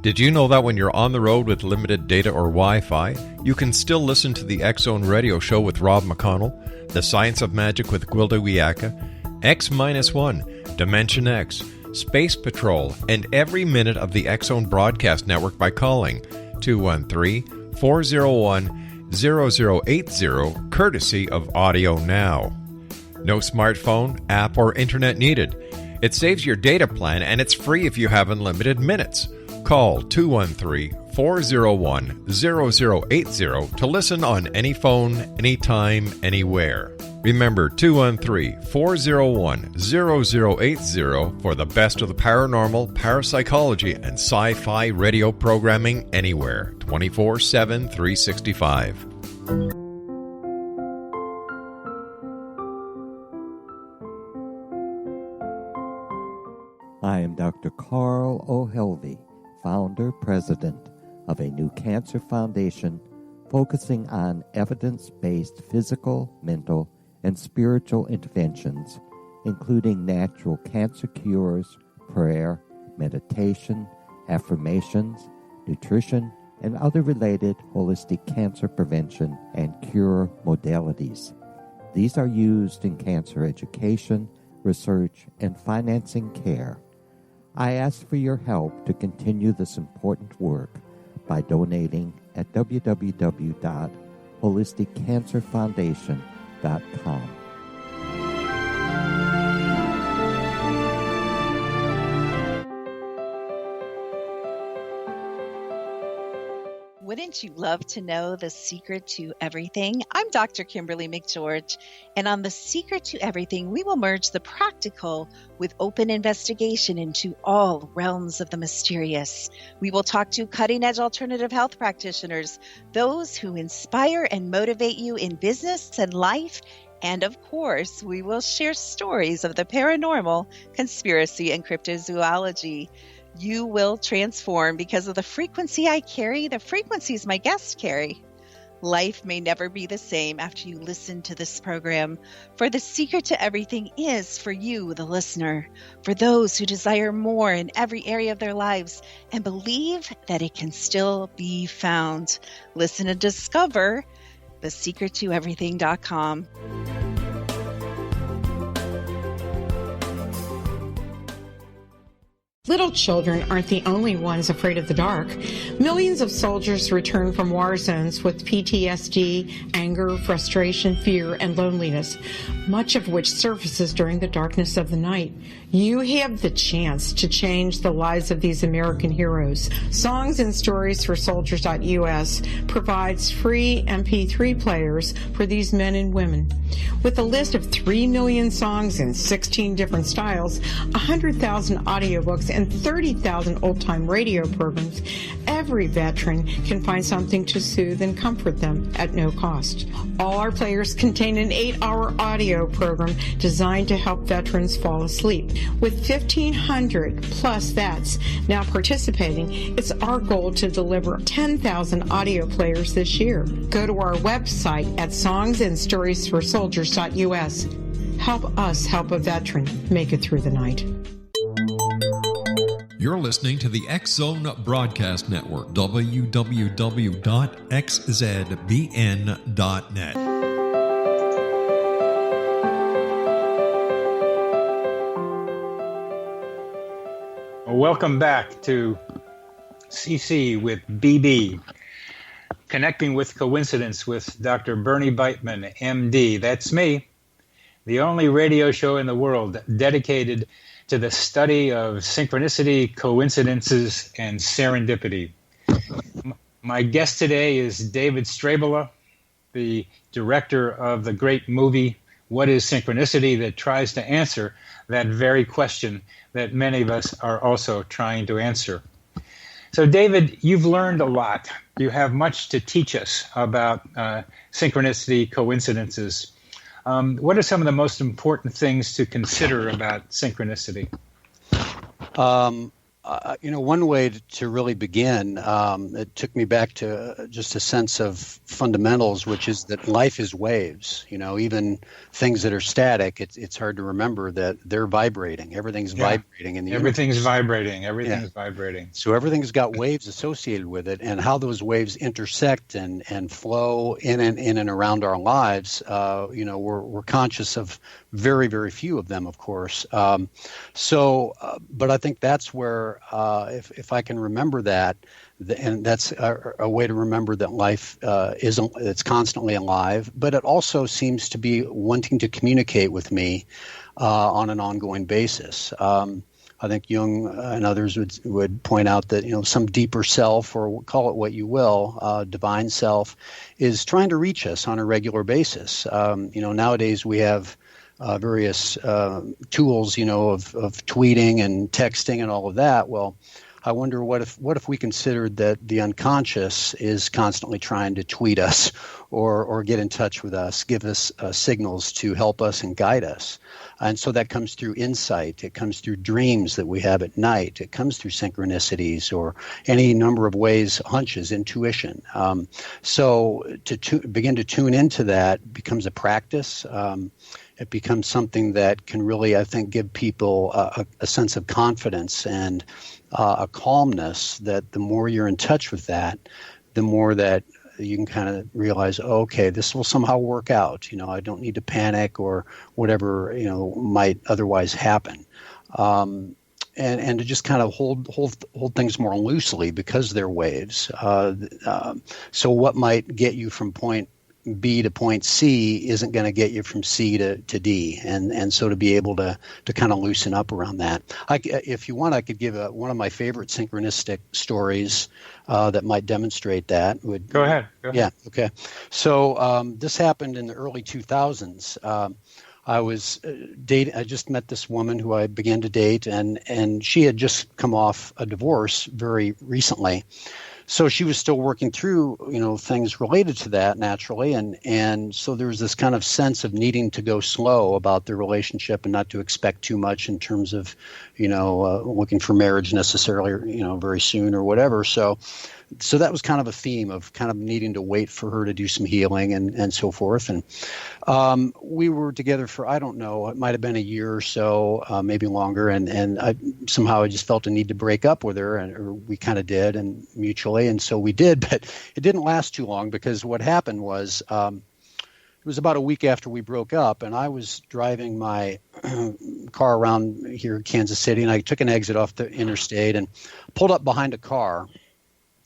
Did you know that when you're on the road with limited data or Wi-Fi, you can still listen to the X-Zone Radio Show with Rob McConnell, The Science of Magic with Gwilda Wiyaka, X-1, Dimension X, Space Patrol, and every minute of the X-Zone Broadcast Network by calling 213-401-0080, courtesy of Audio Now. No smartphone, app, or internet needed. It saves your data plan, and it's free if you have unlimited minutes. Call 213-401-0080 to listen on any phone, anytime, anywhere. Remember 213-401-0080 for the best of the paranormal, parapsychology, and sci-fi radio programming anywhere, 24/7, 365. I am Dr. Carl O'Helvey, founder, president of a new cancer foundation focusing on evidence-based physical, mental, and spiritual interventions, including natural cancer cures, prayer, meditation, affirmations, nutrition, and other related holistic cancer prevention and cure modalities. These are used in cancer education, research, and financing care. I ask for your help to continue this important work by donating at www.holisticcancerfoundation.com. Wouldn't you love to know the secret to everything? I'm Dr. Kimberly McGeorge, and on The Secret to Everything, we will merge the practical with open investigation into all realms of the mysterious. We will talk to cutting-edge alternative health practitioners, those who inspire and motivate you in business and life, and of course, we will share stories of the paranormal, conspiracy, and cryptozoology. You will transform because of the frequency I carry, the frequencies my guests carry. Life may never be the same after you listen to this program, for the secret to everything is for you, the listener, for those who desire more in every area of their lives and believe that it can still be found. Listen and discover thesecrettoeverything.com. Little children aren't the only ones afraid of the dark. Millions of soldiers return from war zones with PTSD, anger, frustration, fear, and loneliness, much of which surfaces during the darkness of the night. You have the chance to change the lives of these American heroes. Songs and Stories for Soldiers.us provides free MP3 players for these men and women. With a list of 3 million songs in 16 different styles, 100,000 audiobooks, and 30,000 old-time radio programs, every veteran can find something to soothe and comfort them at no cost. All our players contain an 8-hour audio program designed to help veterans fall asleep. With 1,500 plus vets now participating, it's our goal to deliver 10,000 audio players this year. Go to our website at songsandstoriesforsoldiers.us. Help us help a veteran make it through the night. You're listening to the X-Zone Broadcast Network, www.xzbn.net. Welcome back to CC with BB, Connecting with Coincidence with Dr. Bernie Beitman, MD. That's me, the only radio show in the world dedicated to the study of synchronicity, coincidences, and serendipity. My guest today is David Strabala, the director of the great movie, What is Synchronicity?, that tries to answer that very question that many of us are also trying to answer. So, David, you've learned a lot. You have much to teach us about synchronicity, coincidences. What are some of the most important things to consider about synchronicity? one way to really begin, it took me back to just a sense of fundamentals, which is that life is waves. Even things that are static, it's hard to remember that they're vibrating. Everything's vibrating in the Everything's universe. vibrating. Everything's vibrating. So everything's got waves associated with it, and how those waves intersect and flow in and around our lives. We're conscious of very, very few of them, of course. But I think that's where, if I can remember that, and that's a way to remember that life it's constantly alive, but it also seems to be wanting to communicate with me on an ongoing basis. I think Jung and others would point out that some deeper self, or call it what you will, divine self, is trying to reach us on a regular basis. Nowadays we have various tools, of tweeting and texting and all of that. Well, I wonder what if we considered that the unconscious is constantly trying to tweet us or get in touch with us, give us signals to help us and guide us. And so that comes through insight. It comes through dreams that we have at night. It comes through synchronicities or any number of ways, hunches, intuition. So to begin to tune into that becomes a practice. It becomes something that can really, I think, give people a sense of confidence and a calmness, that the more you're in touch with that, the more that you can kind of realize, okay, this will somehow work out. I don't need to panic or whatever, might otherwise happen. And to just kind of hold things more loosely because they're waves. So what might get you from point B to point C isn't going to get you from C to D, and so to be able to kind of loosen up around that. If you want, I could give one of my favorite synchronistic stories that might demonstrate that. Go ahead. Yeah. Okay. So this happened in the early 2000s. I was dating. I just met this woman who I began to date, and she had just come off a divorce very recently. So she was still working through, things related to that naturally. And so there was this kind of sense of needing to go slow about the relationship and not to expect too much in terms of, looking for marriage necessarily, very soon or whatever. So that was kind of a theme of kind of needing to wait for her to do some healing and so forth. And we were together for, I don't know, it might have been a year or so, maybe longer. And I just felt a need to break up with her, or we kind of did, and mutually. And so we did, but it didn't last too long, because what happened was it was about a week after we broke up, and I was driving my car around here in Kansas City, and I took an exit off the interstate and pulled up behind a car.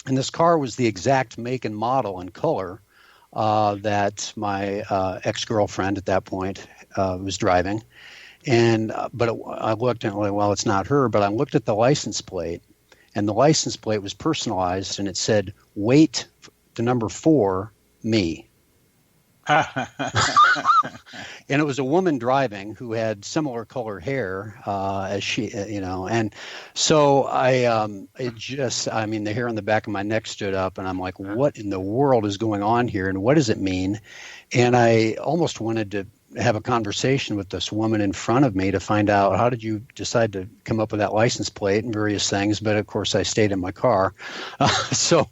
And this car was the exact make and model and color that my ex-girlfriend at that point was driving. But I looked and well, it's not her. But I looked at the license plate, and the license plate was personalized, and it said, "Wait, the number 4, me." And it was a woman driving who had similar color hair as she, and so the hair on the back of my neck stood up, and I'm like, what in the world is going on here, and what does it mean? And I almost wanted to have a conversation with this woman in front of me to find out, how did you decide to come up with that license plate and various things? But of course I stayed in my car. But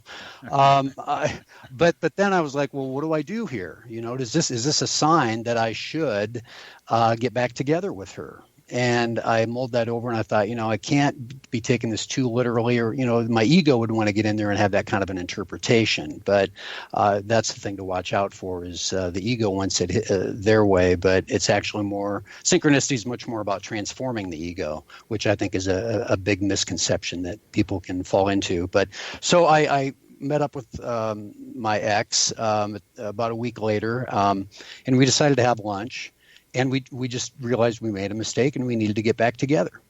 then I was like, well, what do I do here? Is this a sign that I should get back together with her? And I mulled that over, and I thought, I can't be taking this too literally, or, my ego would want to get in there and have that kind of an interpretation. But that's the thing to watch out for, is the ego wants it their way, but it's actually synchronicity is much more about transforming the ego, which I think is a big misconception that people can fall into. But so I met up with my ex about a week later, and we decided to have lunch. And we just realized we made a mistake, and we needed to get back together.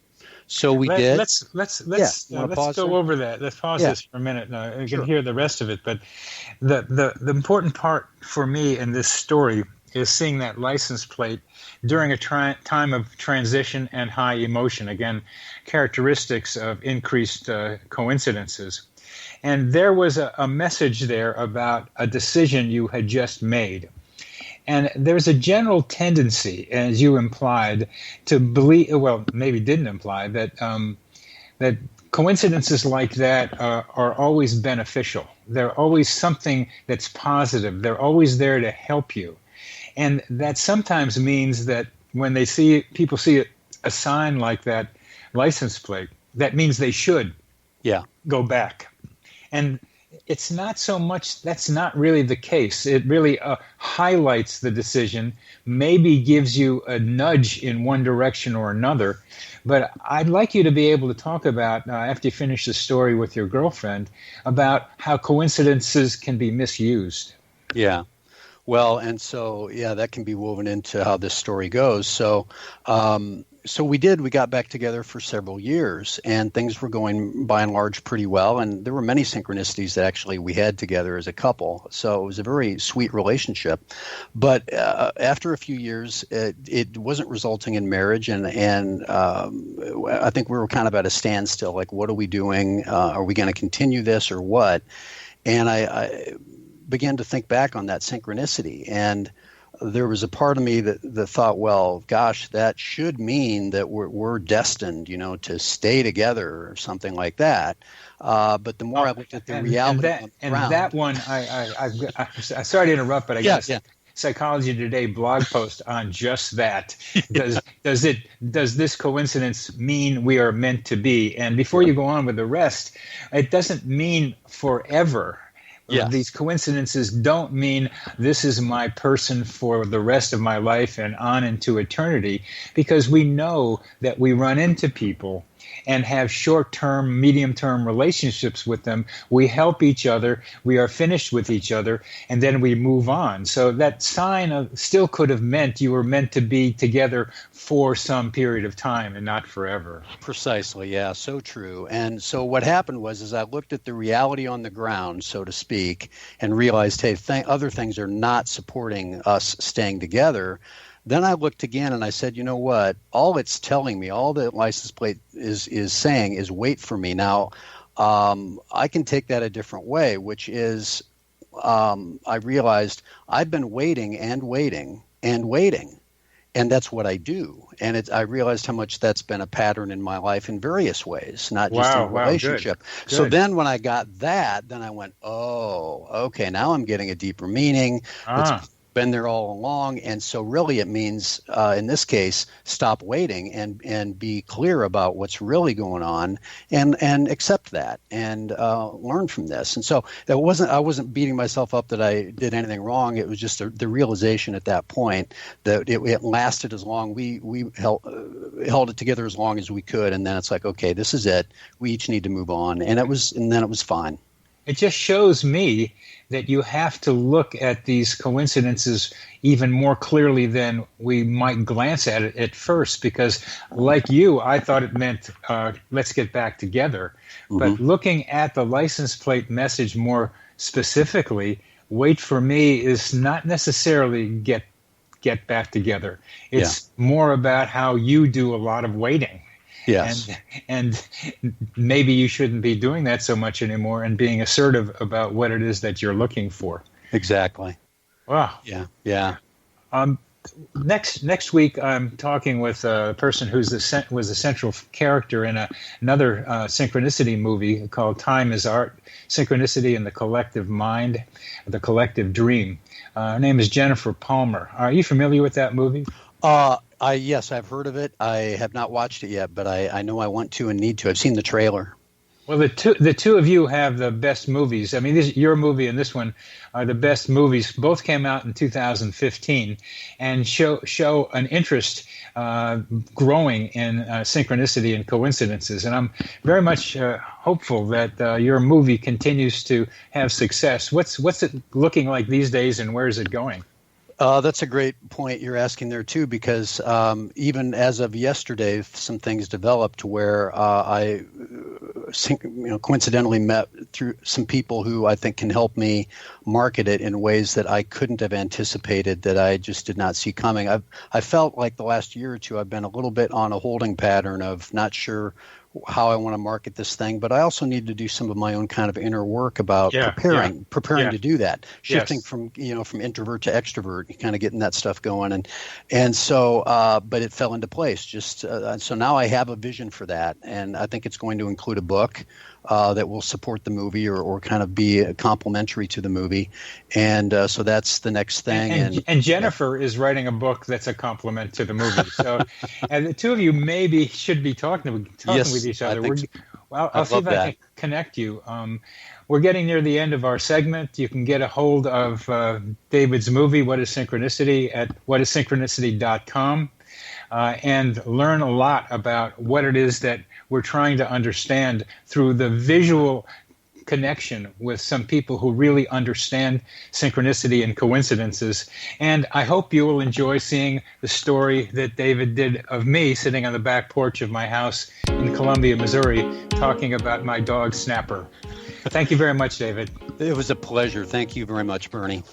So we did. Let's go over that. Let's pause this for a minute. Now, you can hear the rest of it. But the important part for me in this story is seeing that license plate during a time of transition and high emotion. Again, characteristics of increased coincidences. And there was a message there about a decision you had just made. And there's a general tendency, as you implied, to believe, well, maybe didn't imply, that coincidences like that are always beneficial. They're always something that's positive. They're always there to help you. And that sometimes means that when people see a sign like that license plate, that means they should go back. And it's not so much, that's not really the case. It really highlights the decision, maybe gives you a nudge in one direction or another. But I'd like you to be able to talk about, after you finish the story with your girlfriend, about how coincidences can be misused. Yeah. Well, and so, that can be woven into how this story goes. So, we got back together for several years, and things were going by and large pretty well. And there were many synchronicities that actually we had together as a couple. So it was a very sweet relationship. But after a few years, it wasn't resulting in marriage. And I think we were kind of at a standstill. Like, what are we doing? Are we going to continue this or what? And I began to think back on that synchronicity, and there was a part of me that thought, well, gosh, that should mean that we're destined, to stay together or something like that. But the more I looked at the reality that one, I sorry to interrupt, but I guess Psychology Today blog post on just that. Does this coincidence mean we are meant to be? And before you go on with the rest, it doesn't mean forever. Yes. These coincidences don't mean this is my person for the rest of my life and on into eternity, because we know that we run into people and have short-term, medium-term relationships with them. We help each other, we are finished with each other, and then we move on. So that sign still could have meant you were meant to be together for some period of time and not forever. Precisely, yeah, so true. And so what happened was I looked at the reality on the ground, so to speak, and realized, hey, other things are not supporting us staying together. Then I looked again and I said, you know what? All it's telling me, all the license plate is saying is wait for me. Now, I can take that a different way, which is I realized I've been waiting and waiting and waiting. And that's what I do. And I realized how much that's been a pattern in my life in various ways, not just in a relationship. Good. So then when I got that, then I went, oh, okay, now I'm getting a deeper meaning. It's been there all along. And so really it means, in this case, stop waiting and be clear about what's really going on and accept that and learn from this. And so I wasn't beating myself up that I did anything wrong. It was just the realization at that point that it lasted as long. We held it together as long as we could. And then it's like, okay, this is it. We each need to move on. And then it was fine. It just shows me that you have to look at these coincidences even more clearly than we might glance at it at first, because like you, I thought it meant let's get back together. Mm-hmm. But looking at the license plate message more specifically, wait for me is not necessarily get back together. It's more about how you do a lot of waiting. Yes. And maybe you shouldn't be doing that so much anymore and being assertive about what it is that you're looking for. Exactly. Wow. Yeah. Next week, I'm talking with a person who was a central character in another synchronicity movie called Time is Art, Synchronicity in the Collective Mind, the Collective Dream. Her name is Jennifer Palmer. Are you familiar with that movie? Yes, I've heard of it. I have not watched it yet, but I know I want to and need to. I've seen the trailer. Well, the two of you have the best movies. I mean, your movie and this one are the best movies. Both came out in 2015 and show an interest growing in synchronicity and coincidences. And I'm very much hopeful that your movie continues to have success. What's it looking like these days, and where is it going? That's a great point you're asking there, too, because even as of yesterday, some things developed where I coincidentally met through some people who I think can help me market it in ways that I couldn't have anticipated, that I just did not see coming. I felt like the last year or two I've been a little bit on a holding pattern of not sure how I want to market this thing, but I also need to do some of my own kind of inner work about preparing to do that, shifting from introvert to extrovert, kind of getting that stuff going, and so but it fell into place. So now I have a vision for that, and I think it's going to include a book that will support the movie or kind of be complementary to the movie, and so that's the next thing. And Jennifer is writing a book that's a complement to the movie. So, and the two of you maybe should be talking with each other. I'll see if I can connect you. We're getting near the end of our segment. You can get a hold of David's movie, What is Synchronicity, at whatisynchronicity.com, and learn a lot about what it is that we're trying to understand through the visual connection with some people who really understand synchronicity and coincidences. And I hope you will enjoy seeing the story that David did of me sitting on the back porch of my house in Columbia, Missouri, talking about my dog Snapper. Thank you very much, David. It was a pleasure. Thank you very much, Bernie.